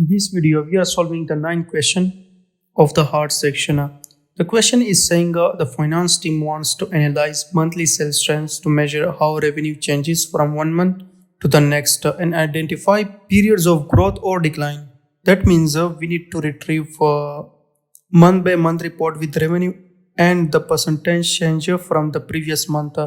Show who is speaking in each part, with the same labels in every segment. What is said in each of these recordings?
Speaker 1: In this video, we are solving the 9th question of the hard section. The question is saying the finance team wants to analyze monthly sales trends to measure how revenue changes from one month to the next and identify periods of growth or decline. That means we need to retrieve month by month report with revenue and the percentage change from the previous month.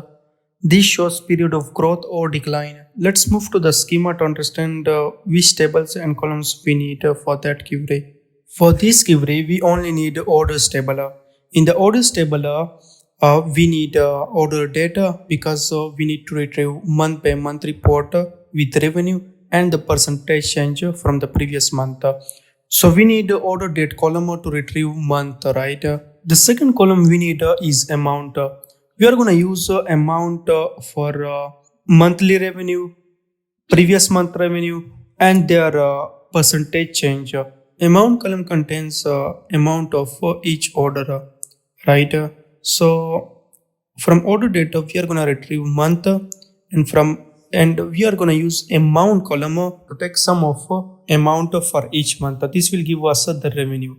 Speaker 1: This shows period of growth or decline. Let's move to the schema to understand which tables and columns we need for that query. For this query, we only need orders table. In the orders table, we need order data because we need to retrieve month by month report with revenue and the percentage change from the previous month. So we need the order date column to retrieve month, right? The second column we need is amount. We are going to use amount for monthly revenue, previous month revenue, and their percentage change. Amount column contains amount of each order, right? So from order data, we are going to retrieve month, and we are going to use amount column to take sum of amount for each month. This will give us the revenue,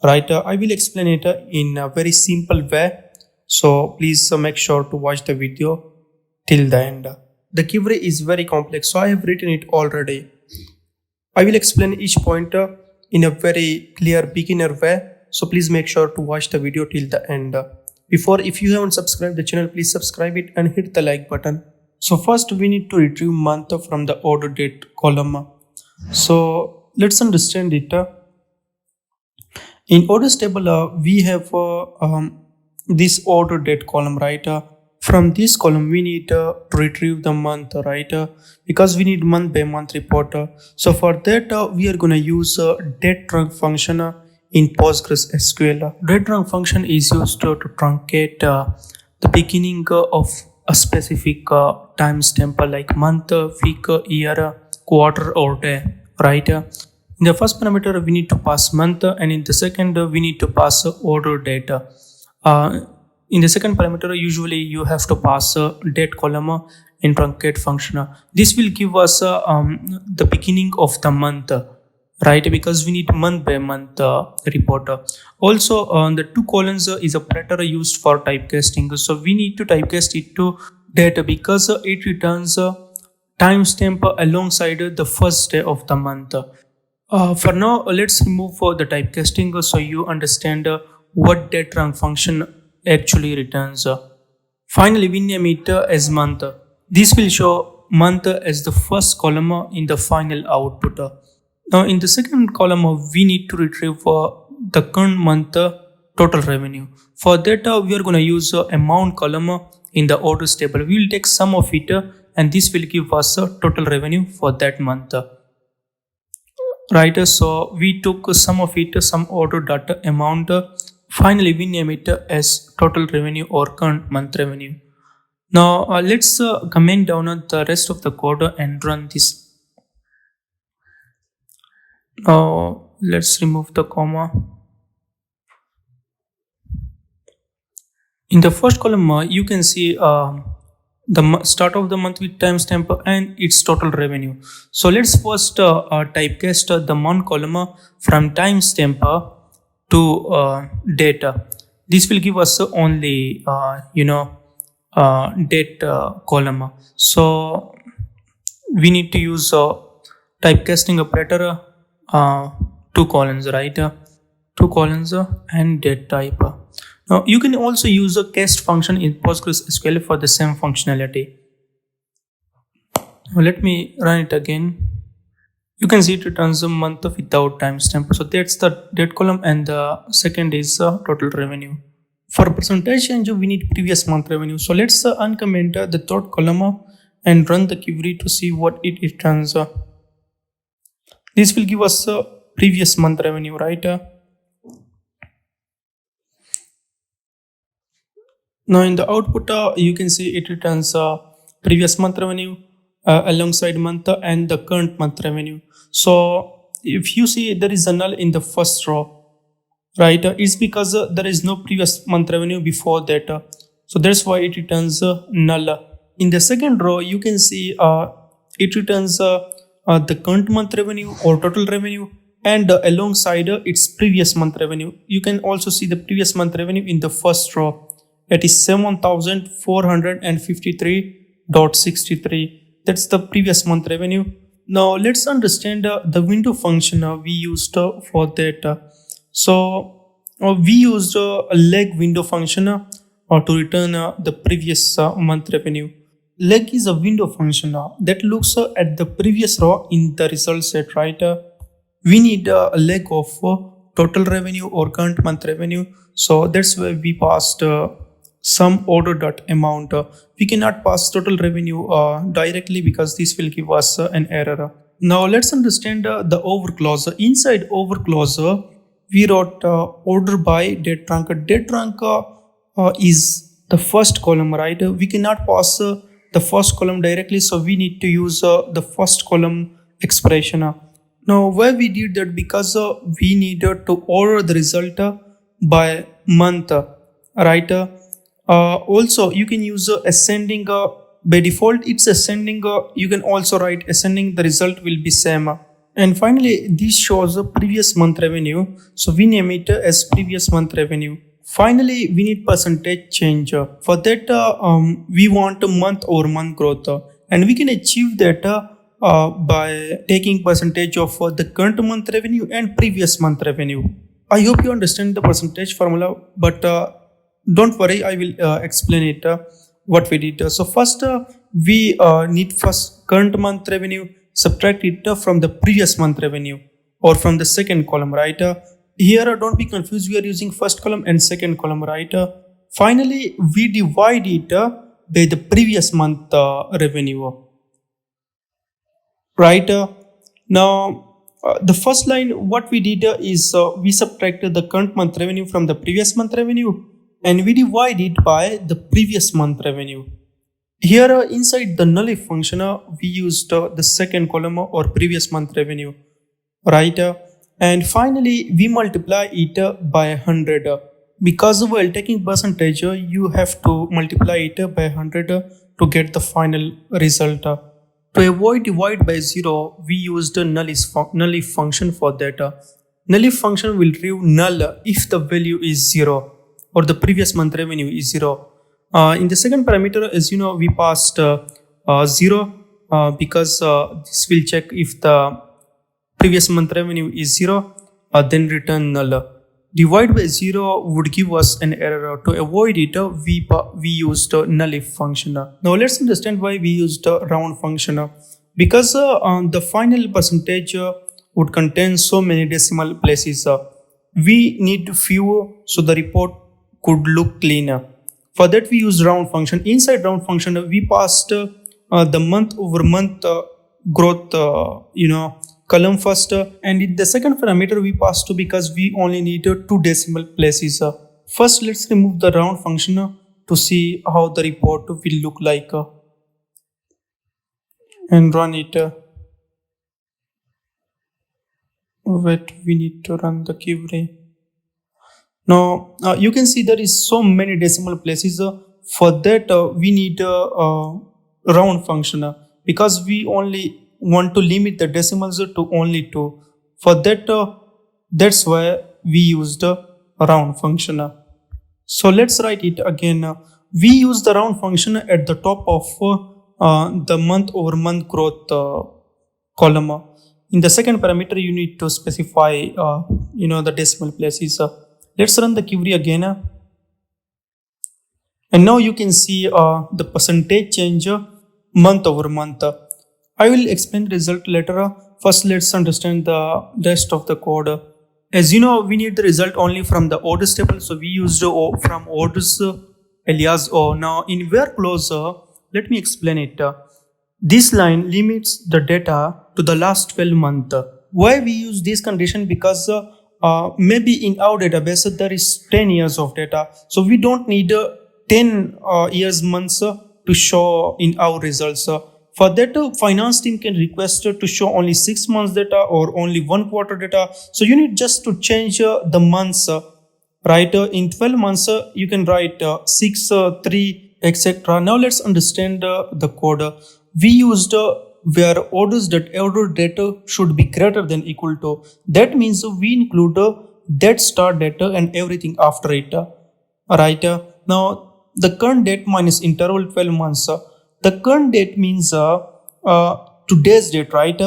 Speaker 1: right? I will explain it in a very simple way. So please make sure to watch the video till the end. The query is very complex, so I have written it already. I will explain each point in a very clear beginner way. So please make sure to watch the video till the end. If you haven't subscribed the channel, please subscribe it and hit the like button. So first we need to retrieve month from the order date column. So let's understand it. In orders table, we have this order date column, right? From this column we need to retrieve the month, right? Because we need month by month report. So for that we are going to use date trunc function in Postgres SQL. Date trunc function is used to truncate the beginning of a specific timestamp like month, week, year, quarter or day, right? In the first parameter we need to pass month, and in the second we need to pass order data. In the second parameter, usually you have to pass a date column in truncate function. This will give us the beginning of the month, right? Because we need month by month report. Also, the two columns is a operator used for typecasting. So we need to typecast it to data because it returns a timestamp alongside the first day of the month. For now, let's remove the typecasting so you understand what date trunc function actually returns. Finally, we name it as month. This will show month as the first column in the final output. Now in the second column, we need to retrieve the current month total revenue. For that, we are going to use amount column in the orders table. We will take sum of it and this will give us total revenue for that month. Right, so we took sum of it, sum order data amount. Finally, we name it as total revenue or current month revenue. Now let's comment down on the rest of the code and run this. Now let's remove the comma. In the first column, you can see the start of the month with timestamp and its total revenue. So let's first typecast the month column from timestamp to data. This will give us only date column. So we need to use typecasting operator, two columns, right? Two columns and date type. Now you can also use a cast function in Postgres SQL for the same functionality. Now let me run it again. You can see it returns a month without timestamp. So that's the date column, and the second is total revenue. For percentage change, we need previous month revenue. So let's uncomment the third column and run the query to see what it returns. This will give us previous month revenue, right? Now in the output, you can see it returns previous month revenue alongside month and the current month revenue. So if you see there is a null in the first row, right? It's because there is no previous month revenue before that. So that's why it returns null. In the second row, you can see it returns the current month revenue or total revenue, and alongside its previous month revenue. You can also see the previous month revenue in the first row. It is 7,453.63. That's the previous month revenue. Now let's understand the window function we used for that. We used a leg window function to return the previous month revenue. Leg is a window function that looks at the previous row in the result set, right? We need a leg of total revenue or current month revenue. So that's why we passed some order dot amount. We cannot pass total revenue directly because this will give us an error. Now let's understand the over clause. Inside over clause, we wrote order by date rank. Date rank is the first column, right? We cannot pass the first column directly, so we need to use the first column expression. Now why we did that? Because we needed to order the result by month, right? Also you can use ascending. By default it's ascending. You can also write ascending, the result will be same. And finally this shows the previous month revenue, so we name it as previous month revenue. Finally we need percentage change. For that we want a month over month growth, and we can achieve that by taking percentage of the current month revenue and previous month revenue. I hope you understand the percentage formula, but don't worry, I will explain it what we did. So first we need first current month revenue, subtract it from the previous month revenue or from the second column, right? Here don't be confused, we are using first column and second column, right? Finally we divide it by the previous month revenue, right? Now the first line what we did is we subtracted the current month revenue from the previous month revenue, and we divide it by the previous month revenue. Here inside the NULLIF function we used the second column or previous month revenue, right? And finally we multiply it by 100. Because while taking percentage you have to multiply it by 100 to get the final result. To avoid divide by 0, we used the NULLIF function for that. NULLIF function will retrieve null if the value is 0 or the previous month revenue is 0. In the second parameter, as you know, we passed 0 because this will check if the previous month revenue is 0, then return null. Divide by 0 would give us an error. To avoid it, we used NULLIF function. Now let's understand why we used round function. Because the final percentage would contain so many decimal places. We need fewer so the report could look cleaner. For that we use round function. Inside round function we passed the month over month growth column first, and in the second parameter we passed 2 because we only need 2 decimal places. First let's remove the round function to see how the report will look like and run it. Wait, we need to run the query. Now you can see there is so many decimal places. For that we need a round function because we only want to limit the decimals to only 2. For that that's why we used a round function. So let's write it again. We use the round function at the top of the month over month growth column. In the second parameter you need to specify the decimal places. Let's run the query again. And now you can see the percentage change month over month. I will explain the result later. First let's understand the rest of the code. As you know, we need the result only from the orders table, so we used from orders alias O. Now in where clause, let me explain it. This line limits the data to the last 12 months. Why we use this condition? Because maybe in our database there is 10 years of data, so we don't need 10 years months to show in our results. For that finance team can request to show only 6 months data or only 1 quarter data. So you need just to change the months, right? In 12 months you can write 6, 3, etc. Now let's understand the code. We used where order data should be greater than equal to. That means we include that start data and everything after it. Right? Now the current date minus interval 12 months. The current date means today's date, right?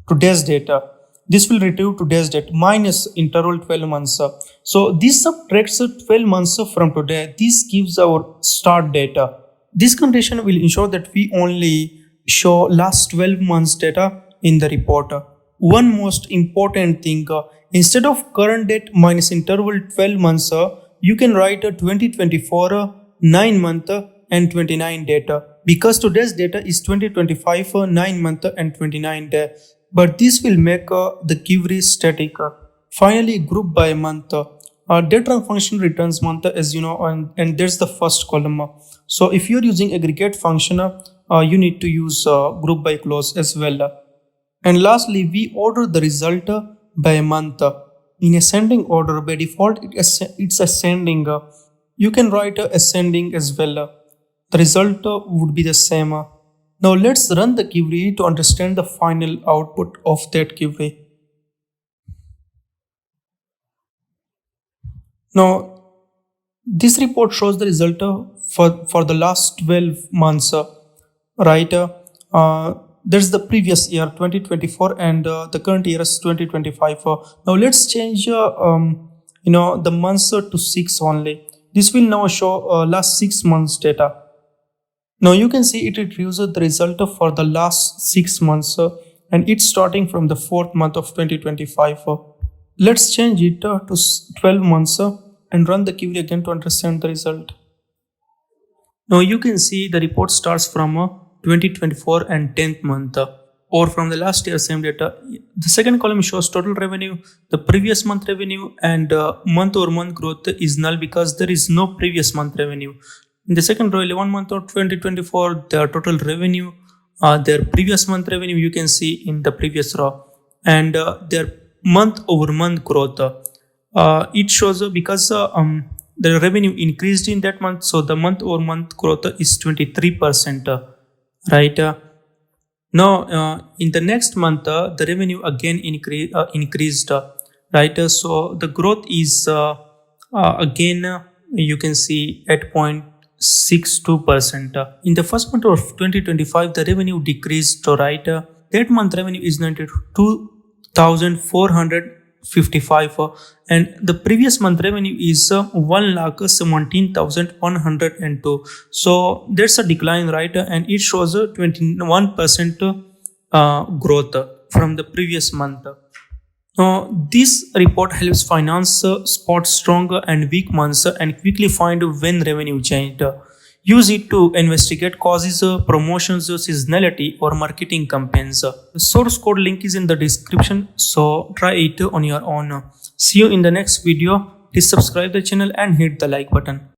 Speaker 1: Today's data. This will retrieve today's date minus interval 12 months. So this subtracts 12 months from today. This gives our start data. This condition will ensure that we only show last 12 months data in the report. One most important thing, instead of current date minus interval 12 months, you can write a 2024 9 month and 29 data, because today's data is 2025 9 month and 29 day. But this will make the query static. Finally, group by month. Data function returns month, as you know, and that's the first column. So if you're using aggregate function, you need to use group by clause as well. And lastly, we order the result by month in ascending order. By default, it's ascending. You can write ascending as well. The result would be the same. Now let's run the query to understand the final output of that query. Now this report shows the result for the last 12 months, right? There's the previous year 2024 and the current year is 2025. Now let's change the months to 6 only. This will now show last 6 months data. Now you can see it retrieves the result for the last 6 months and it's starting from the 4th month of 2025. Let's change it to 12 months and run the query again to understand the result. Now you can see the report starts from 2024 and 10th month, or from the last year same data. The second column shows total revenue, the previous month revenue, and month over month growth is null because there is no previous month revenue. In the second row, 11 month of 2024, their total revenue, their previous month revenue you can see in the previous row, and their month over month growth. It shows because the revenue increased in that month, so the month over month growth is 23%. Right? Now in the next month, the revenue again increased. Right? So the growth is again you can see at 0.62%. In the first month of 2025, the revenue decreased, right? That month revenue is 92,455 and the previous month revenue is 1,17,102. So that's a decline, right? And it shows a 21% growth from the previous month. This report helps finance spot strong and weak months and quickly find when revenue changed. Use it to investigate causes, promotions, seasonality, or marketing campaigns. The source code link is in the description, so try it on your own. See you in the next video. Please subscribe the channel and hit the like button.